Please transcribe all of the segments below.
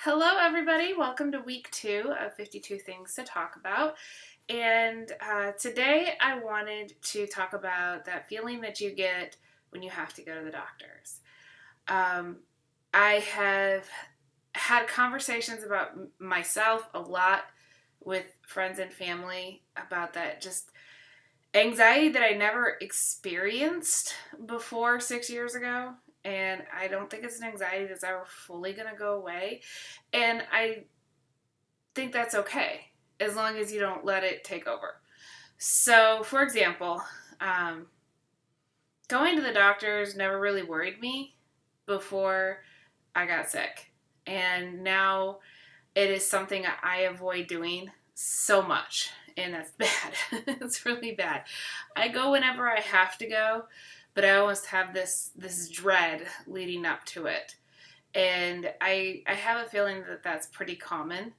Hello, everybody. Welcome to week 2 of 52 Things to Talk About. And today I wanted to talk about that feeling that you get when you have to go to the doctors. Um, I have had conversations about myself a lot with friends and family about that just anxiety that I never experienced before 6 years ago. And I don't think it's an anxiety that's ever fully going to go away. And I think that's okay as long as you don't let it take over. So, for example, um, going to the doctors never really worried me before I got sick. And now it is something I avoid doing so much. And that's bad. It's really bad. I go whenever I have to go, but I almost have this dread leading up to it. And I have a feeling that that's pretty common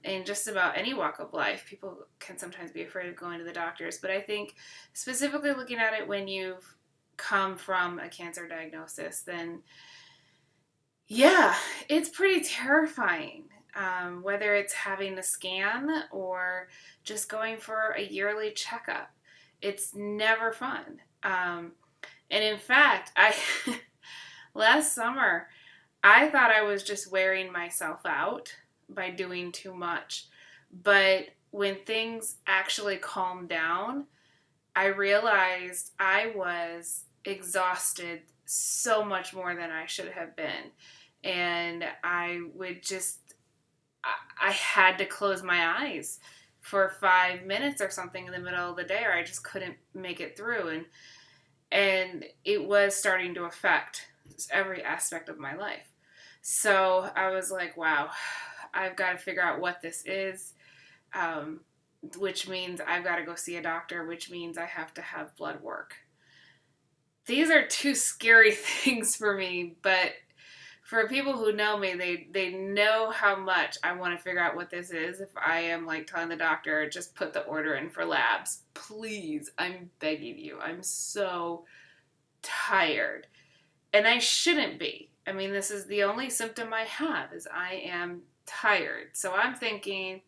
in just about any walk of life. People can sometimes be afraid of going to the doctors, but I think specifically looking at it when you've come from a cancer diagnosis, then yeah, it's pretty terrifying. Whether it's having a scan or just going for a yearly checkup, it's never fun. And in fact, I last summer I thought I was just wearing myself out by doing too much. But when things actually calmed down, I realized I was exhausted so much more than I should have been. And I had to close my eyes for 5 minutes or something in the middle of the day, or I just couldn't make it through. And it was starting to affect every aspect of my life. So I was like, wow, I've got to figure out what this is, which means I've got to go see a doctor, which means I have to have blood work. These are two scary things for me, but for people who know me, they know how much I want to figure out what this is. If I am like telling the doctor, just put the order in for labs. Please, I'm begging you. I'm so tired. And I shouldn't be. I mean, this is the only symptom I have is I am tired. So I'm thinking,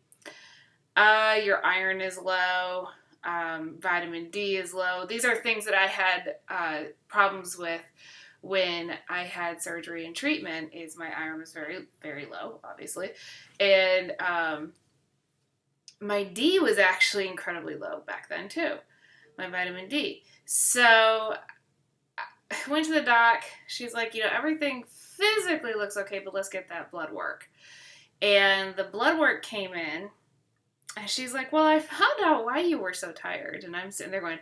your iron is low, vitamin D is low. These are things that I had problems with when I had surgery and treatment. Is my iron was very, very low, obviously, and my D was actually incredibly low back then too. My vitamin D. So I went to the doc. She's like, everything physically looks okay, but let's get that blood work. And the blood work came in, and she's like, well, I found out why you were so tired. And I'm sitting there going,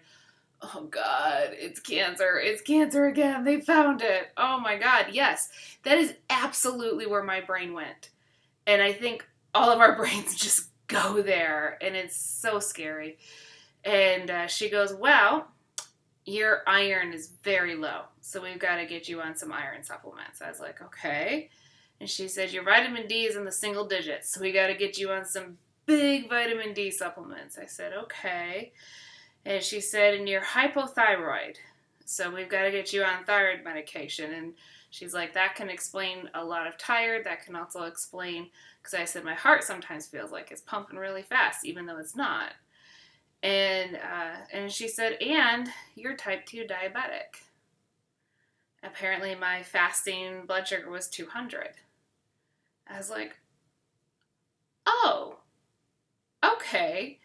oh God, it's cancer. It's cancer again. They found it. Oh my God. Yes, that is absolutely where my brain went. And I think all of our brains just go there, and it's so scary. And she goes, well, your iron is very low, so we've got to get you on some iron supplements. I was like, okay. And she said, your vitamin D is in the single digits, so we got to get you on some big vitamin D supplements. I said, okay. And she said, and you're hypothyroid, so we've got to get you on thyroid medication. And she's like, that can explain a lot of tired. That can also explain, because I said my heart sometimes feels like it's pumping really fast, even though it's not. And she said, and you're type 2 diabetic. Apparently my fasting blood sugar was 200. I was like, oh, okay.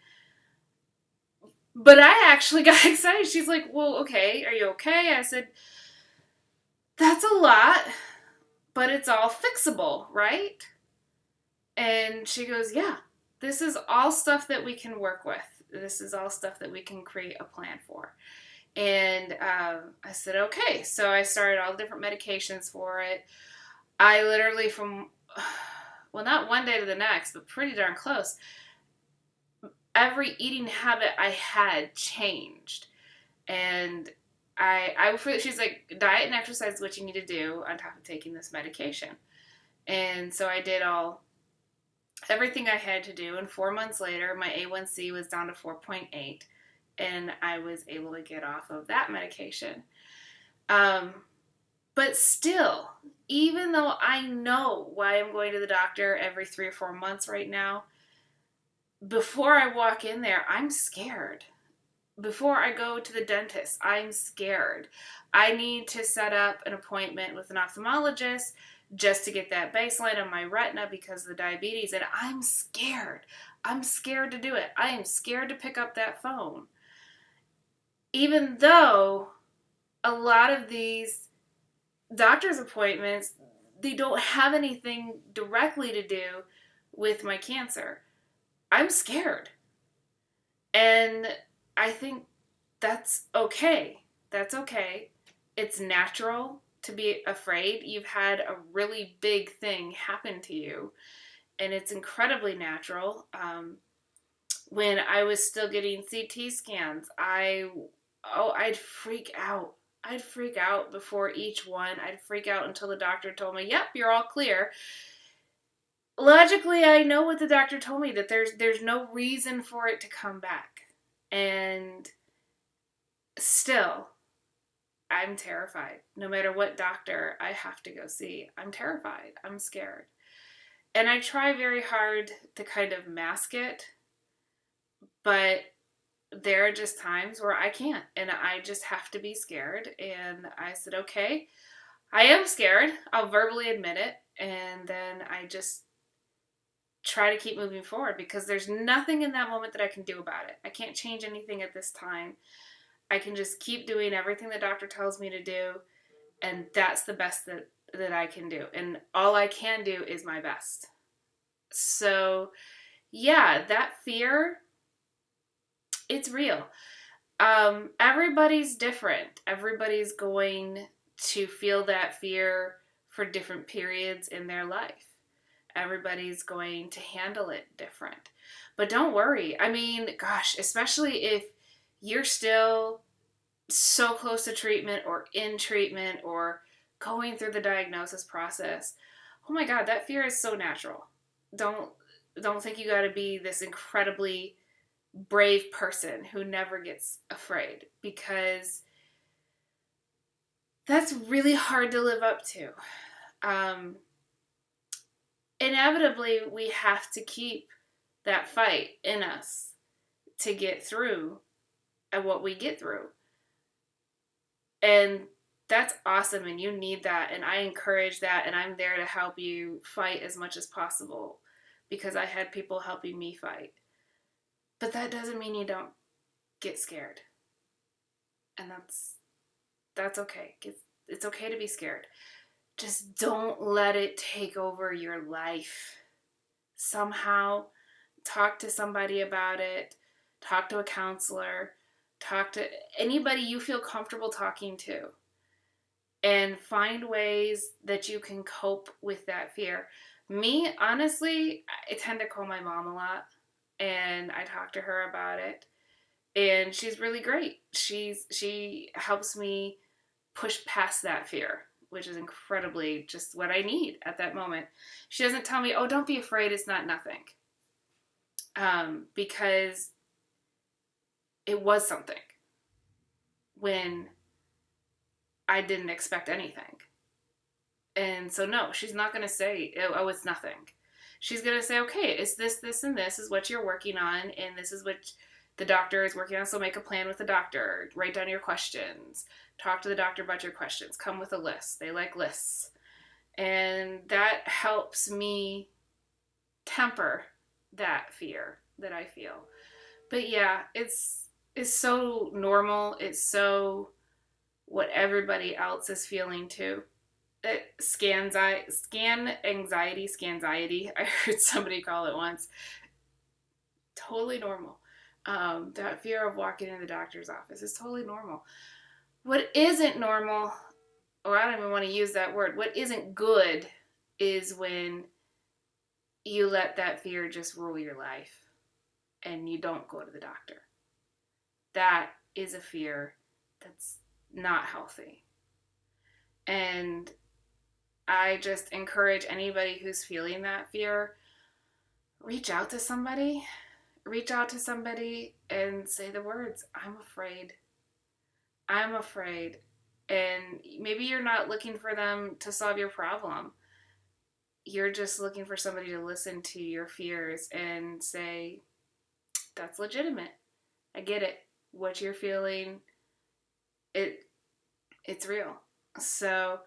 But I actually got excited. She's like, well, okay, are you okay? I said, that's a lot, but it's all fixable, right? And she goes, yeah, this is all stuff that we can work with. This is all stuff that we can create a plan for. And I said, okay. So I started all the different medications for it. I literally well, not one day to the next, but pretty darn close, every eating habit I had changed. And she's like, diet and exercise is what you need to do on top of taking this medication. And so I did everything I had to do. And 4 months later, my A1C was down to 4.8, and I was able to get off of that medication. But still, even though I know why I'm going to the doctor every 3 or 4 months right now, before I walk in there, I'm scared. Before I go to the dentist, I'm scared. I need to set up an appointment with an ophthalmologist just to get that baseline on my retina because of the diabetes, and I'm scared. I'm scared to do it. I am scared to pick up that phone. Even though a lot of these doctor's appointments, they don't have anything directly to do with my cancer. I'm scared. And I think that's okay. That's okay. It's natural to be afraid. You've had a really big thing happen to you, and it's incredibly natural. When I was still getting CT scans, I'd freak out. I'd freak out before each one. I'd freak out until the doctor told me, "Yep, you're all clear." Logically, I know what the doctor told me, that there's no reason for it to come back. And still, I'm terrified. No matter what doctor I have to go see, I'm terrified. I'm scared. And I try very hard to kind of mask it, but there are just times where I can't, and I just have to be scared. And I said, okay, I am scared. I'll verbally admit it, and then I just try to keep moving forward because there's nothing in that moment that I can do about it. I can't change anything at this time. I can just keep doing everything the doctor tells me to do, and that's the best that I can do. And all I can do is my best. So, yeah, that fear, it's real. Everybody's different. Everybody's going to feel that fear for different periods in their life. Everybody's going to handle it different. But don't worry. I mean, gosh, especially if you're still so close to treatment or in treatment or going through the diagnosis process. Oh my God, that fear is so natural. Don't think you got to be this incredibly brave person who never gets afraid, because that's really hard to live up to. Inevitably, we have to keep that fight in us to get through what we get through. And that's awesome, and you need that, and I encourage that, and I'm there to help you fight as much as possible because I had people helping me fight. But that doesn't mean you don't get scared. And that's okay. It's okay to be scared. Just don't let it take over your life. Somehow talk to somebody about it. Talk to a counselor. Talk to anybody you feel comfortable talking to. And find ways that you can cope with that fear. Me, honestly, I tend to call my mom a lot, and I talk to her about it. And she's really great. She helps me push past that fear, which is incredibly just what I need at that moment. She doesn't tell me, "Oh, don't be afraid, it's not nothing." Because it was something when I didn't expect anything. And so no, she's not going to say, "Oh, it's nothing." She's going to say, "Okay, it's this, this, and this is what you're working on, and this is what the doctor is working on, so make a plan with the doctor. Write down your questions. Talk to the doctor about your questions. Come with a list." They like lists. And that helps me temper that fear that I feel. But yeah, it's so normal. It's so what everybody else is feeling too. Scan anxiety, scanxiety. I heard somebody call it once. Totally normal. That fear of walking in the doctor's office is totally normal. What isn't normal, or I don't even want to use that word, what isn't good is when you let that fear just rule your life and you don't go to the doctor. That is a fear that's not healthy. And I just encourage anybody who's feeling that fear, reach out to somebody. Reach out to somebody and say the words, "I'm afraid. I'm afraid." And maybe you're not looking for them to solve your problem. You're just looking for somebody to listen to your fears and say, that's legitimate. I get it. What you're feeling, it it's real. So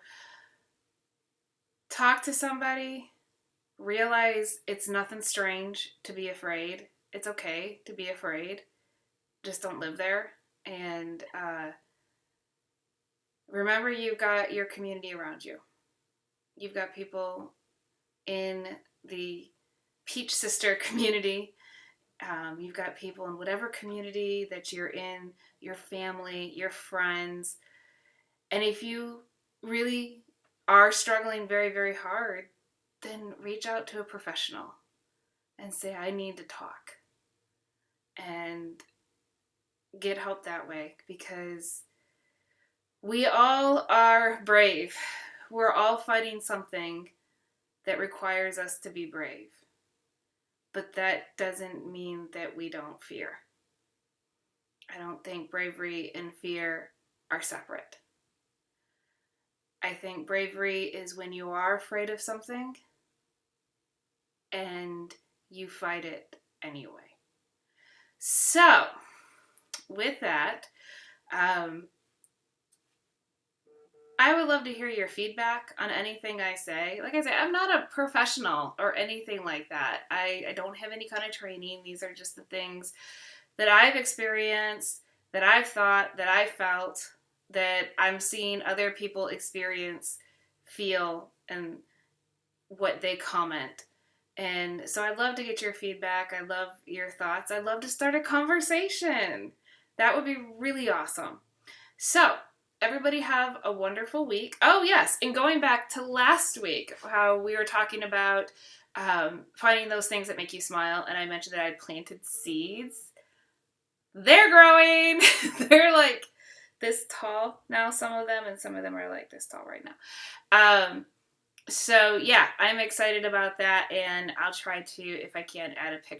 talk to somebody, realize it's nothing strange to be afraid. It's okay to be afraid. Just don't live there. And remember, you've got your community around you. You've got people in the Peach Sister community. You've got people in whatever community that you're in, your family, your friends. And if you really are struggling very, very hard, then reach out to a professional and say, I need to talk, and get help that way, because we all are brave. We're all fighting something that requires us to be brave. But that doesn't mean that we don't fear. I don't think bravery and fear are separate. I think bravery is when you are afraid of something and you fight it anyway. So, with that, I would love to hear your feedback on anything I say. Like I say, I'm not a professional or anything like that. I don't have any kind of training. These are just the things that I've experienced, that I've thought, that I felt, that I'm seeing other people experience, feel, and what they comment. And so I'd love to get your feedback. I love your thoughts. I'd love to start a conversation. That would be really awesome. So, everybody have a wonderful week. Oh, yes, and going back to last week, how we were talking about finding those things that make you smile, and I mentioned that I'd planted seeds. They're growing. They're like this tall now, some of them, and some of them are like this tall right now. So yeah, I'm excited about that, and I'll try to, if I can, add a picture